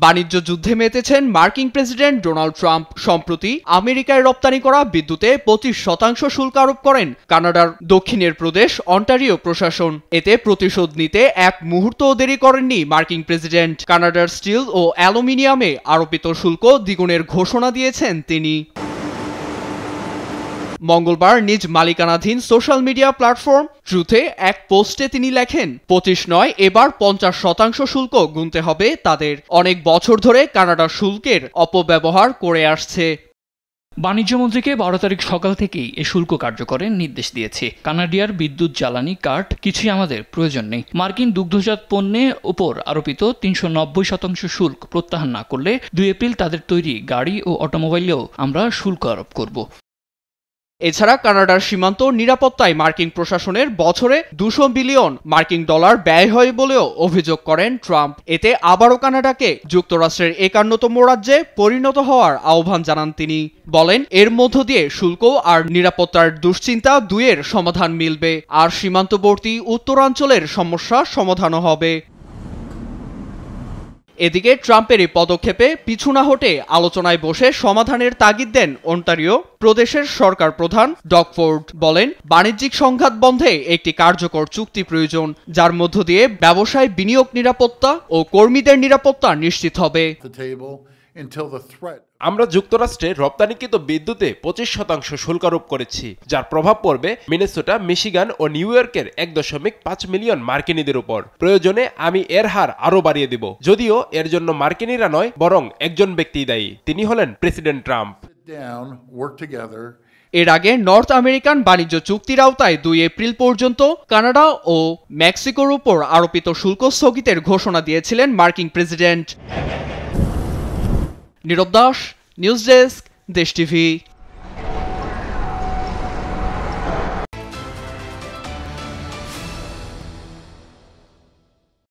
বাণিজ্য যুদ্ধে মেতেছেন মার্কিন প্রেসিডেন্ট ডোনাল্ড ট্রাম্প। সম্প্রতি আমেরিকায় রপ্তানি করা বিদ্যুতে 25% শুল্ক আরোপ করেন কানাডার দক্ষিণের প্রদেশ অন্টারিও প্রশাসন। এতে প্রতিশোধ নিতে এক মুহূর্তও দেরি করেননি মার্কিন প্রেসিডেন্ট। কানাডার স্টিল ও অ্যালুমিনিয়ামে আরোপিত শুল্ক দ্বিগুণের ঘোষণা দিয়েছেন তিনি। মঙ্গলবার নিজ মালিকানাধীন সোশ্যাল মিডিয়া প্ল্যাটফর্ম ট্রুথে এক পোস্টে তিনি লেখেন, 25 নয়, এবার 50% শুল্ক গুনতে হবে তাদের। অনেক বছর ধরে কানাডা শুল্কের অপব্যবহার করে আসছে। বাণিজ্যমন্ত্রীকে 12 তারিখ সকাল থেকেই এ শুল্ক কার্যকরের নির্দেশ দিয়েছে। কানাডিয়ার বিদ্যুৎ, জ্বালানি, কাঠ কিছুই আমাদের প্রয়োজন নেই। মার্কিন দুগ্ধজাত পণ্যের উপর আরোপিত 390% শুল্ক প্রত্যাহার না করলে 2 এপ্রিল তাদের তৈরি গাড়ি ও অটোমোবাইলেও আমরা শুল্ক আরোপ করব। এছাড়া কানাডার সীমান্ত নিরাপত্তায় মার্কিন প্রশাসনের বছরে 200 বিলিয়ন মার্কিন ডলার ব্যয় হয় বলেও অভিযোগ করেন ট্রাম্প। এতে আবারও কানাডাকে যুক্তরাষ্ট্রের 51তম রাজ্যে পরিণত হওয়ার আহ্বান জানান তিনি। বলেন, এর মধ্য দিয়ে শুল্ক আর নিরাপত্তার দুশ্চিন্তা দুইয়ের সমাধান মিলবে, আর সীমান্তবর্তী উত্তরাঞ্চলের সমস্যা সমাধানও হবে। এদিকে ট্রাম্পের এই পদক্ষেপে পিছু না হটে আলোচনায় বসে সমাধানের তাগিদ দেন অন্টারিও প্রদেশের সরকার প্রধান ডগ ফোর্ড। বলেন, বাণিজ্যিক সংঘাত বন্ধে একটি কার্যকর চুক্তি প্রয়োজন, যার মধ্য দিয়ে ব্যবসায় বিনিয়োগ নিরাপত্তা ও কর্মীদের নিরাপত্তা নিশ্চিত হবে। আমরা যুক্তরাষ্ট্রে রপ্তানিকৃত বিদ্যুতে 25% শুল্ক আরোপ করেছি, যার প্রভাব পড়বে মিনেসোটা, মিশিগান ও নিউ ইয়র্কের 1.5 মিলিয়ন মার্কিনীদের উপর। প্রয়োজনে আমি এর হার আরও বাড়িয়ে দেব, যদিও এর জন্য মার্কিনীরা নয়, বরং একজন ব্যক্তি দায়ী। তিনি হলেন প্রেসিডেন্ট ট্রাম্প। এর আগে নর্থ আমেরিকান বাণিজ্য চুক্তির আওতায় 2 এপ্রিল পর্যন্ত কানাডা ও মেক্সিকোর উপর আরোপিত শুল্ক স্থগিতের ঘোষণা দিয়েছিলেন মার্কিন প্রেসিডেন্ট। নীরব দাস, নিউজ ডেস্ক, দেশ টিভি।